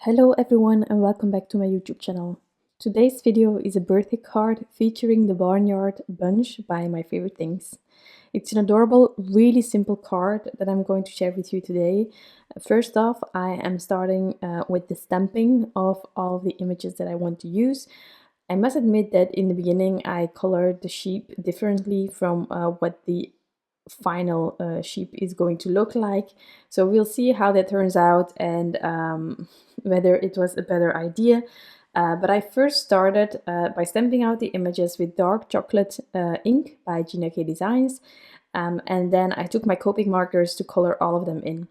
Hello everyone and welcome back to my YouTube channel. Today's video is a birthday card featuring the Barnyard Bunch by My Favorite Things. It's an adorable, really simple card that I'm going to share with you today. First off, I am starting with the stamping of all of the images that I want to use. I must admit that in the beginning I colored the sheep differently from what the final sheep is going to look like. So we'll see how that turns out and whether it was a better idea. But I first started by stamping out the images with dark chocolate ink by Gina Designs, and then I took my Copic markers to color all of them in.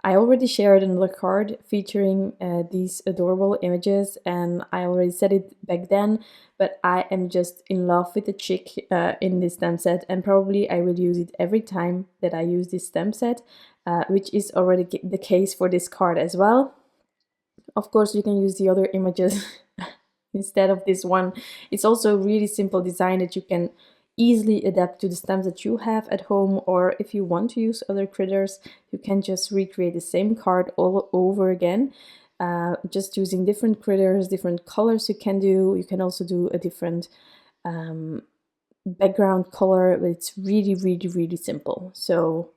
I already shared another card featuring these adorable images, and I already said it back then, but I am just in love with the chick in this stamp set, and probably I will use it every time that I use this stamp set, which is already the case for this card as well. Of course, you can use the other images instead of this one. It's also a really simple design that you can easily adapt to the stamps that you have at home, or if you want to use other critters, you can just recreate the same card all over again, just using different critters, different colors you can do. You can also do a different background color, but it's really simple. So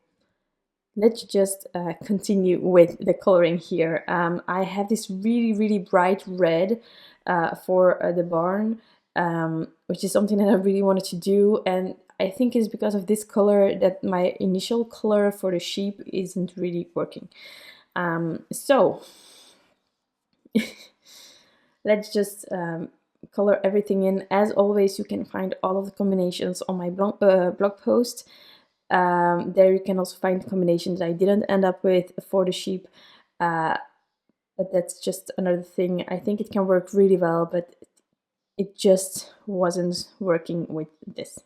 let's just continue with the coloring here. I have this really bright red for the barn, which is something that I really wanted to do, and I think it's because of this color that my initial color for the sheep isn't really working. So let's just color everything in. As always, you can find all of the combinations on my blog post. There you can also find the combination that I didn't end up with for the sheep, but that's just another thing. I think it can work really well, but it just wasn't working with this.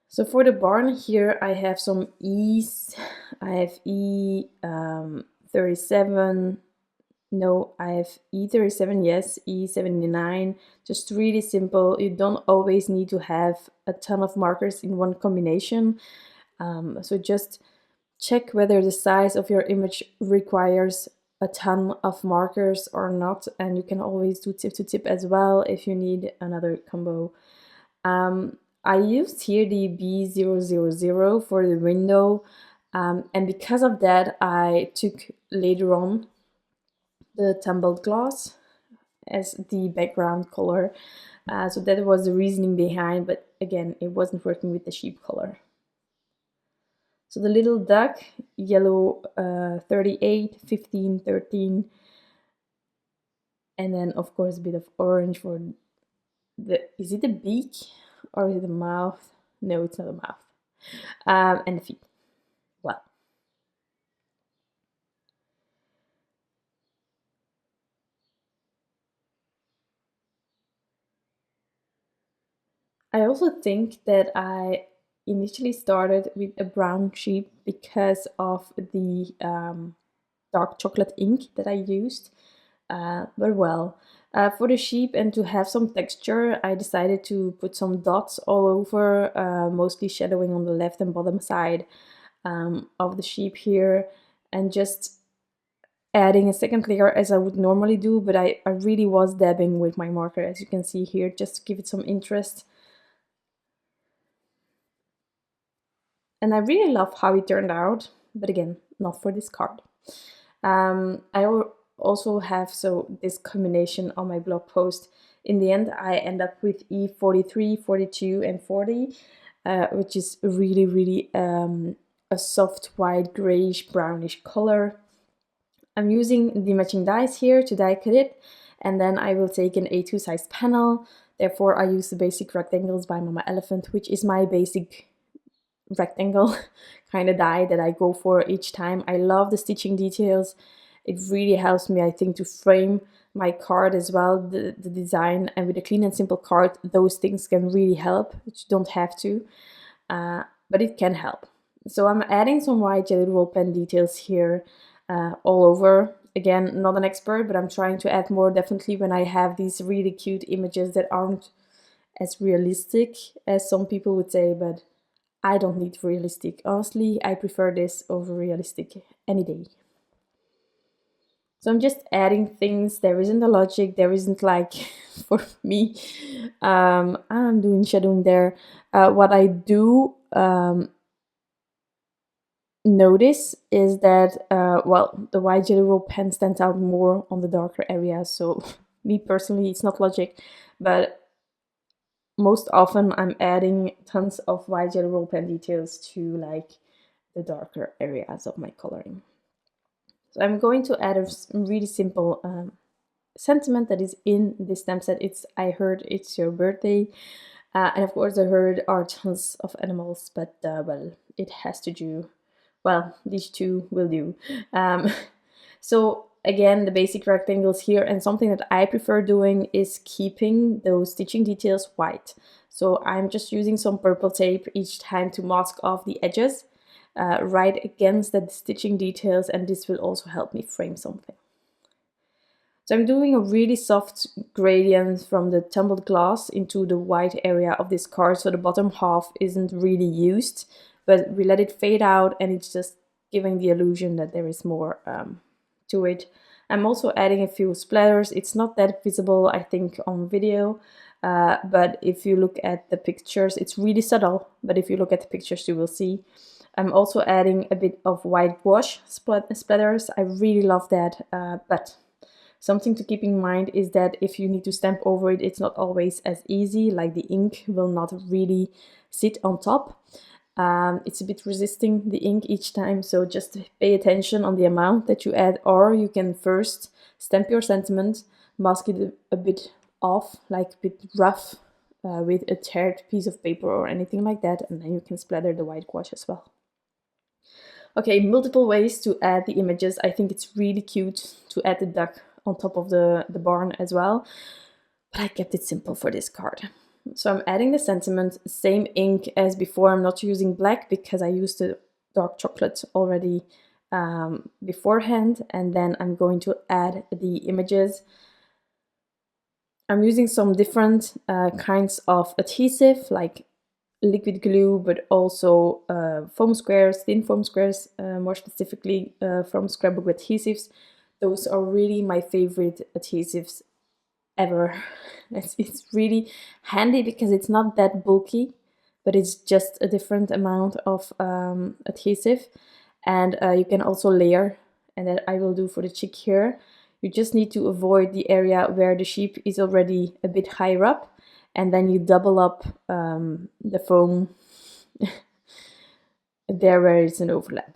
So for the barn here, I have some E's. I have E37. No, I have E37, yes, E79, just really simple. You don't always need to have a ton of markers in one combination. So just check whether the size of your image requires a ton of markers or not, and you can always do tip to tip as well if you need another combo. I used here the B000 for the window, and because of that I took later on the Tumbled gloss as the background color. So that was the reasoning behind, but again, it wasn't working with the sheep color. So the little duck, yellow 38, 15, 13, and then of course a bit of orange for the, is it the beak or is it the mouth? No, it's not a mouth. And the feet. Well, I also think that I initially started with a brown sheep because of the dark chocolate ink that I used. But well, for the sheep and to have some texture, I decided to put some dots all over, mostly shadowing on the left and bottom side of the sheep here, and just adding a second layer as I would normally do, but I really was dabbing with my marker, as you can see here, just to give it some interest. And I really love how it turned out, but again, not for this card. I also have this combination on my blog post. In the end, I end up with E43, 42, and 40, which is really a soft white grayish brownish color. I'm using the matching dies here to die cut it, and then I will take an A2 size panel. Therefore, I use the basic rectangles by Mama Elephant, which is my basic rectangle kind of die that I go for each time. I love the stitching details. It really helps me, I think, to frame my card as well, the design. And with a clean and simple card, those things can really help. You don't have to, but it can help. So I'm adding some white jelly roll pen details here all over. Again, not an expert, but I'm trying to add more definitely when I have these really cute images that aren't as realistic as some people would say, but I don't need realistic. Honestly, I prefer this over realistic any day. So I'm just adding things. There isn't a logic. There isn't like, for me, I'm doing shadowing there. What I do notice is that, well, the white jelly roll pen stands out more on the darker areas. So me personally, it's not logic, but most often I'm adding tons of white jelly roll pen details to like the darker areas of my coloring. So I'm going to add a really simple sentiment that is in this stamp set. It's I heard it's your birthday, and of course I heard are tons of animals, but well, it has to do. Well, these two will do. So again, the basic rectangles here, and something that I prefer doing is keeping those stitching details white. So I'm just using some purple tape each time to mask off the edges right against the stitching details, and this will also help me frame something. So I'm doing a really soft gradient from the tumbled glass into the white area of this card, so the bottom half isn't really used, but we let it fade out and it's just giving the illusion that there is more to it. I'm also adding a few splatters. It's not that visible, I think, on video, but if you look at the pictures, it's really subtle, but if you look at the pictures, you will see. I'm also adding a bit of white gouache splatters. I really love that, but something to keep in mind is that if you need to stamp over it, it's not always as easy, like the ink will not really sit on top. It's a bit resisting the ink each time, so just pay attention on the amount that you add, or you can first stamp your sentiment, mask it a bit off, like a bit rough, with a teared piece of paper or anything like that, and then you can splatter the white gouache as well. Okay, multiple ways to add the images. I think it's really cute to add the duck on top of the barn as well, but I kept it simple for this card. So I'm adding the sentiment, same ink as before. I'm not using black because I used the dark chocolate already beforehand, and then I'm going to add the images. I'm using some different kinds of adhesive, like liquid glue, but also foam squares, thin foam squares, more specifically from Scrapbook Adhesives. Those are really my favorite adhesives ever. It's really handy because it's not that bulky, but it's just a different amount of adhesive, and you can also layer, and that I will do for the chick here. You just need to avoid the area where the sheep is already a bit higher up, and then you double up the foam there where it's an overlap.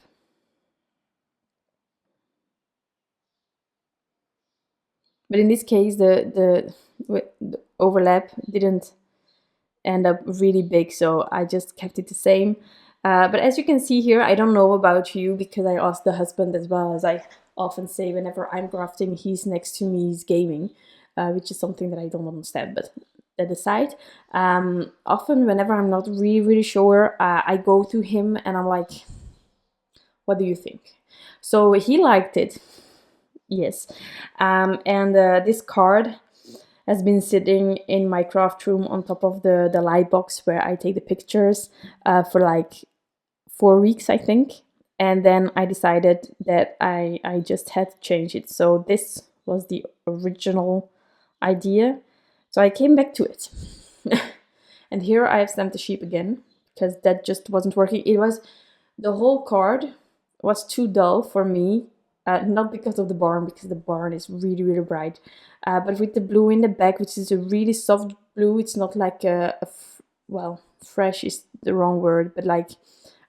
But in this case, the overlap didn't end up really big, so I just kept it the same. But as you can see here, I don't know about you because I asked the husband as well. As I often say, whenever I'm crafting, he's next to me, he's gaming, which is something that I don't understand, but that aside, often whenever I'm not really sure, I go to him and I'm like, what do you think? So he liked it. Yes, and this card has been sitting in my craft room on top of the light box where I take the pictures for like 4 weeks, I think. And then I decided that I just had to change it. So this was the original idea. So I came back to it. And here I have stamped the sheep again because that just wasn't working. It was, the whole card was too dull for me. Not because of the barn, because the barn is really bright, but with the blue in the back, which is a really soft blue. It's not like well, fresh is the wrong word, but like,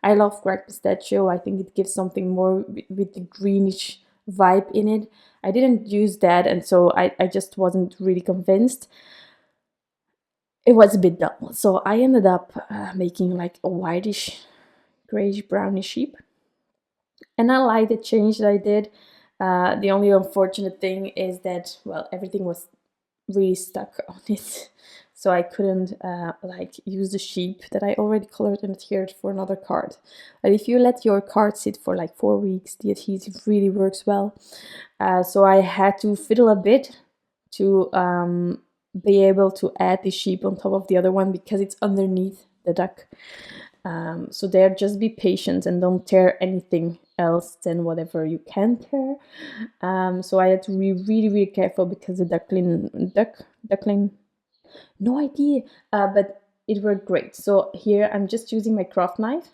I love cracked pistachio. I think it gives something more with the greenish vibe in it. I didn't use that, and so I just wasn't really convinced. It was a bit dull, so I ended up making like a whitish, grayish, brownish sheep. And I like the change that I did. The only unfortunate thing is that, well, everything was really stuck on it. So I couldn't like use the sheep that I already colored and adhered for another card. But if you let your card sit for like 4 weeks, the adhesive really works well. So I had to fiddle a bit to be able to add the sheep on top of the other one because it's underneath the duck. So there, just be patient and don't tear anything else than whatever you can tear. So I had to be really, really careful because the duckling, no idea, but it worked great. So here I'm just using my craft knife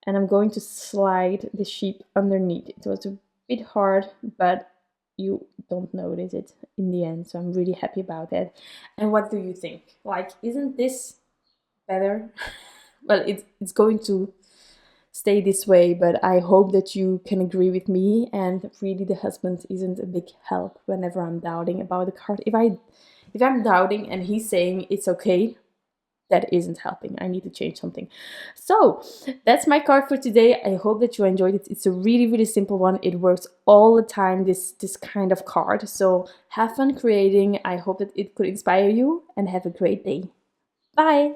and I'm going to slide the sheep underneath. It was a bit hard, but you don't notice it in the end, so I'm really happy about that. And what do you think? Like, isn't this better? Well, it's going to stay this way, but I hope that you can agree with me, and really the husband isn't a big help whenever I'm doubting about the card. If I'm doubting and he's saying it's okay, that isn't helping. I need to change something. So that's my card for today. I hope that you enjoyed it. It's a really, really simple one. It works all the time, this kind of card. So have fun creating. I hope that it could inspire you, and have a great day. Bye.